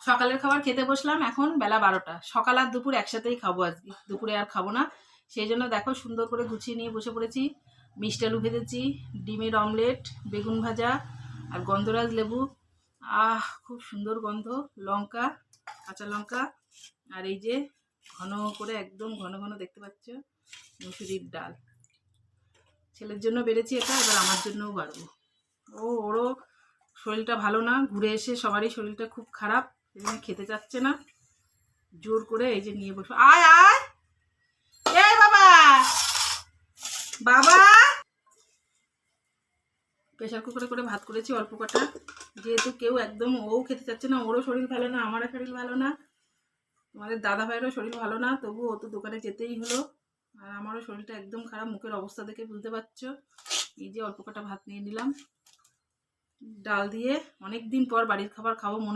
সকালের খাবার খেতে বসলাম, এখন বেলা 12টা। সকাল আর দুপুর একসাথেই খাবো আজকে, দুপুরে আর খাবো না। সেই জন্য দেখো সুন্দর করে গুছিয়ে নিয়ে বসে পড়েছি। মিষ্টি আলু ভেজেছি, ডিমের অমলেট, বেগুন ভাজা আর গন্ধরাজ লেবু। খুব সুন্দর গন্ধ। লঙ্কা, কাঁচা লঙ্কা, আর এই যে ঘন করে একদম ঘন ঘন দেখতে পাচ্ছ মুসুরির ডাল। ছেলের জন্য বেড়েছি এটা, এবার আমার জন্যও বাড়বো। ওরও শরীরটা ভালো না, ঘুরে এসে সবারই শরীরটা খুব খারাপ, সেজন্য খেতে চাচ্ছে না। জোর করে এই যে নিয়ে বসো। আয় আয়, এই বাবা বাবা। প্রেশার কুকারে করে ভাত করেছি অল্প কটা, যেহেতু কেউ একদম খেতে চাচ্ছে না, ওরও শরীর ভালো না, আমারও শরীর ভালো না, তোমাদের দাদা ভাইয়েরও শরীর ভালো না, তবু ও তো দোকানে যেতেই হলো। আর আমারও শরীরটা একদম খারাপ, মুখের অবস্থা দেখে বুঝতে পারছো। এই যে অল্প কটা ভাত নিয়ে নিলাম, ডাল দিয়ে। অনেক দিন পর বাড়ির খাবার খাবো মনে